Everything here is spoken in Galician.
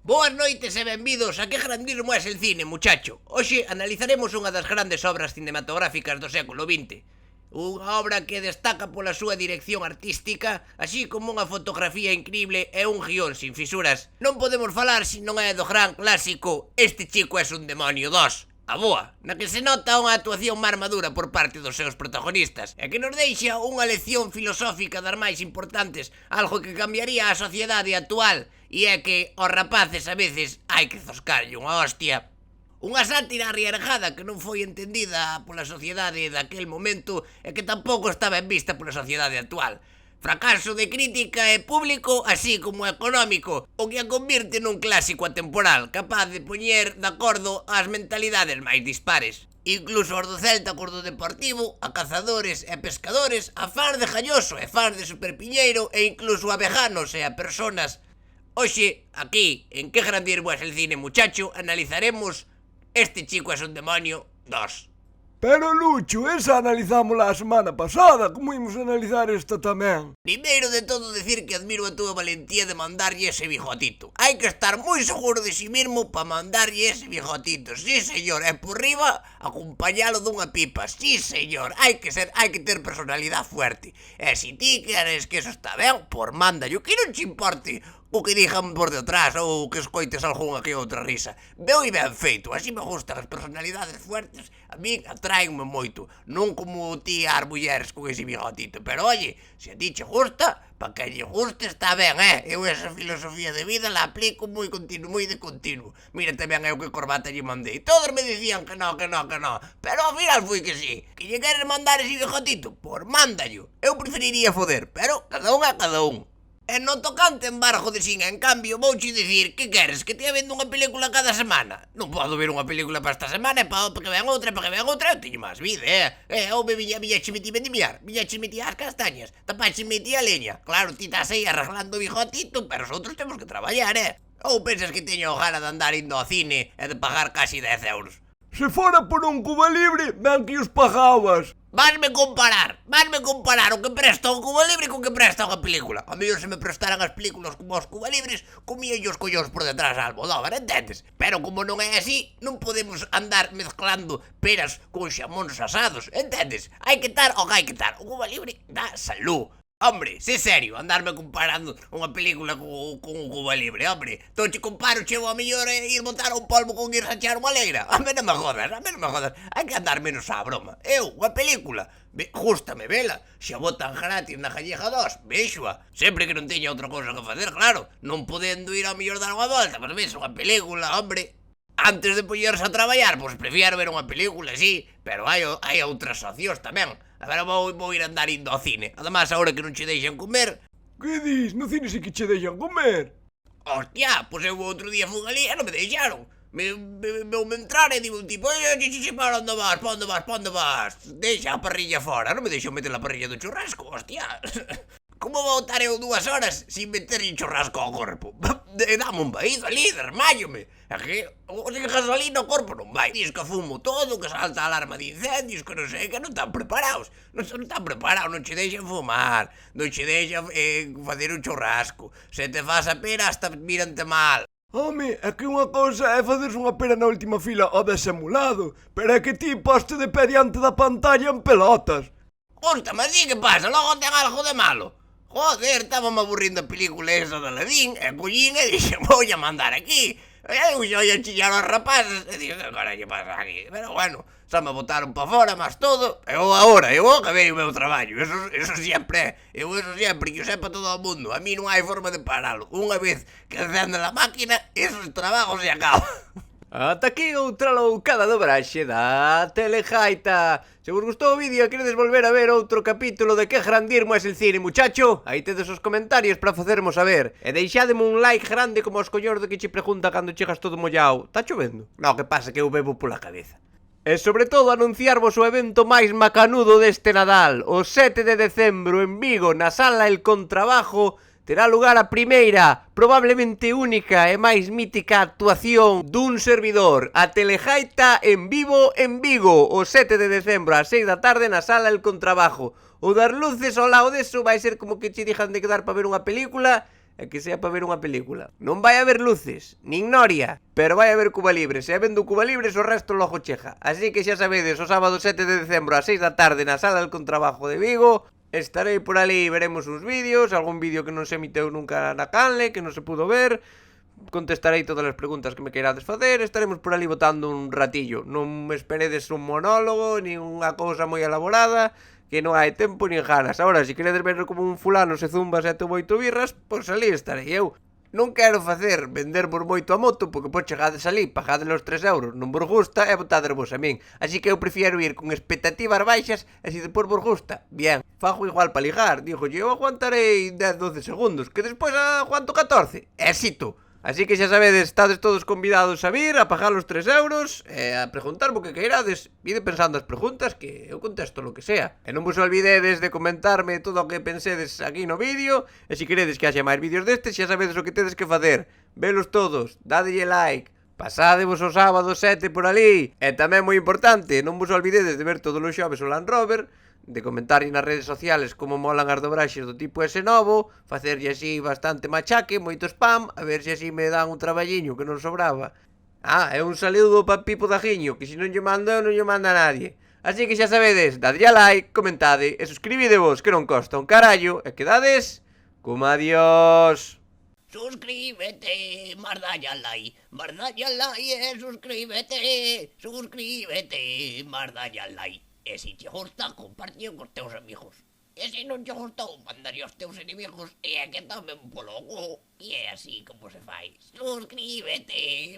Boas noites e benvidos a Que grandísimo é el cine, muchacho. Hoxe analizaremos unha das grandes obras cinematográficas do século XX. Unha obra que destaca pola súa dirección artística, así como unha fotografía increíble e un guión sin fisuras. Non podemos falar se non é do gran clásico Este chico es un demonio 2. A boa, na que se nota unha actuación máis madura por parte dos seus protagonistas e que nos deixa unha lección filosófica das máis importantes, algo que cambiaría a sociedade actual, e é que aos rapaces a veces hai que zoscarlle unha hostia. Unha sátira arriargada que non foi entendida pola sociedade daquel momento e que tampouco está ben vista pola sociedade actual. Fracaso de crítica e público, así como económico, o que a convirte nun clásico atemporal, capaz de poñer de acordo as mentalidades máis dispares. Incluso os do Celta cos do Deportivo, a cazadores e pescadores, a fans de Galloso e fans de Superpiñeiro e incluso a veganos e a personas. Hoxe, aquí, en Que grandísimo es el cine, muchacho, analizaremos Este chico es un demonio 2. Pero Lucho, esa analizámola a semana pasada, como imos analizar esta tamén? Primeiro de todo decir que admiro a túa valentía de mandarlle ese bigotito. Hai que estar moi seguro de si mismo para mandarlle ese bigotito. Sí, señor, e por riba acompañalo dunha pipa. Sí, señor, hai que ter personalidade fuerte. E se ti queres que eso está ben, por mándallo, que non che importe o que digan por detrás ou que escoites algunha que outra risa. Veo e ben feito, así me gustan as personalidades fuertes, a mí atraenme moito. Non como ti as mulleres con ese bigotito, pero oye, se a ti che gusta, pa que lle guste está ben, Eu esa filosofía de vida la aplico moi de continuo. Mira tamén eu que corbata lle mandei. Todos me dicían que no, pero ao final fui que sí. Que lle queres mandar ese bigotito? Por mándallo. Eu preferiría foder, pero cada un a cada un. E non tocante embargo de Singa, en cambio, vouche dicir, que queres, que te vendo unha película cada semana? Non podo ver unha película para esta semana e para que vean outra, eu teño máis vida, Eu me viñache metí vendimiar, viñache metí as castañas, tapache metí a leña. Claro, ti estás aí arreglando o bigotito, pero os outros temos que traballar, Ou pensas que teño gana de andar indo ao cine e de pagar casi 10 euros? Se fora por un Cuba Libre, ben que os pagabas. Vasme comparar o que presta un Cuba Libre co que presta unha película. A mellor se me prestaran as películas como os Cuba Libres, comía os collóns por detrás a Almodóvar, entendes? Pero como non é así, non podemos andar mezclando peras con xamóns asados, entendes? Hai que estar o que hai que estar. O Cuba Libre dá salud. Hombre, sé serio, andarme comparando unha película con un Cuba Libre, hombre. Entón che comparo, chevo a mellor ir botar un polvo con ir rachar unha leira. A mí non me jodas. Hai que andar menos á broma. Eu, unha película, gústame vela. Xa botan gratis na Gallega 2, véxoa. Sempre que non teña outra cousa que facer, claro. Non podendo ir ao mellor dar unha volta, mas ves unha película, hombre. Antes de poñerse a traballar, pois prefiero ver unha película, sí, pero hai outras opcións tamén. A ver, vou ir andar indo ao cine. Además, agora que non che deixan comer... Que dis? No cine si que che deixan comer. Hostia, pois eu outro día fui ali e non me deixaron. Veume entrar e digo un tipo, para onde vas? Deixa a parrilla fora, non me deixou meter a parrilla do churrasco, hostia. Como vou estar eu 2 horas sin meterlle churrasco ao corpo? Dame un vaído ali, desmayome. É que o gasolina ao corpo non vai. Diz que fumo todo, que salta a alarma de incendios, que non sei, que non están preparados. Non están preparados, non che deixan fumar, non che deixan facer un churrasco. Se te faz a pera, hasta mírante mal. Home, é que unha cousa é facerse unha pera na última fila ao desemulado, pero é que ti poste de pé diante da pantalla en pelotas. Justa, mas di que pasa, logo ten algo de malo. Joder, estábame aburrindo a película esa de Aladín, e collín e dixen, voulle mandar aquí. Eu xa ia chillar aos rapaces, e dixen, que cara lle pasa aquí? Pero bueno, xa me botaron pa fora, mas todo. Eu acabei o meu traballo, eso sempre, que o sepa todo o mundo. A mí non hai forma de paralo. Unha vez que encende a máquina, esos trabajos se acaban. Ata aquí outra loucada dobraxe da Telejaita. Se vos gustou o vídeo e queredes volver a ver outro capítulo de Que grandísimo es el cine, muchacho, aí tedes os comentarios para facermos saber. E deixademe un like grande como os collor de que che pregunta cando chegas todo mollao. Tá chovendo? No, que pasa que eu bebo pola cabeza. E sobre todo anunciarvos o evento máis macanudo deste Nadal. O 7 de decembro en Vigo, na sala El Contrabajo, terá lugar a primeira, probablemente única e máis mítica actuación dun servidor, a Telejaita en vivo en Vigo, o 7 de decembro ás 6 da tarde na sala El Contrabajo. O das luces ao lado deso vai ser como que che dijan de quedar para ver unha película e que sea para ver unha película. Non vai haber luces, nin noria, pero vai haber Cuba Libre. Se vendo Cuba Libres, o resto logo cheja. Así que xa sabedes, o sábado 7 de decembro a 6 da tarde na Sala del Contrabajo de Vigo, estarei por ali e veremos uns vídeos, algún vídeo que non se emiteu nunca na canle, que non se pudo ver. Contestarei todas as preguntas que me queirades facer. Estaremos por ali botando un ratillo. Non me esperedes un monólogo, ni unha cousa moi elaborada, que non hai tempo nin ganas. Agora, se queredes ver como un fulano se zumba 7 ou 8 birras, pois ali estarei eu. Non quero vender por moito a moto, porque pois chegades ali, pagades os 3 euros, non vos gusta e botades vos a min. Así que eu prefiero ir con expectativas baixas e se depois vos gusta, bien, fago igual para ligar. Digo, eu aguantarei 10-12 segundos, que despois aguanto 14. Éxito! Así que xa sabedes, estades todos convidados a vir, a pagar os 3 euros e a preguntarme o que queirades. Ide pensando as preguntas que eu contesto lo que sea. E non vos olvidedes de comentarme todo o que pensedes aquí no vídeo. E se queredes que haxa máis vídeos destes, xa sabedes o que tedes que facer. Velos todos, dadelle like, pasadevos o sábado 7 por ali. E tamén moi importante, non vos olvidedes de ver todos os xoves o Land Rover, de comentar nas redes sociales como molan as dobraxes do tipo ese novo, facerlle así bastante machaque, moito spam, a ver se así me dan un traballiño que non sobraba. E un saludo pa Pipo Dajiño, que se non lle mando eu non lle manda a nadie. Así que xa sabedes, dadlle a like, comentade e suscribidevos, que non costa un carallo, e quedades como adiós. Suscríbete, mardalle al like e suscríbete, mardalle al like. E se te gusta, compartio cos teus amigos. E se non te gustou, mandaría aos teus inimigos e é que tamén polo cu. E é así como se fai. Suscríbete,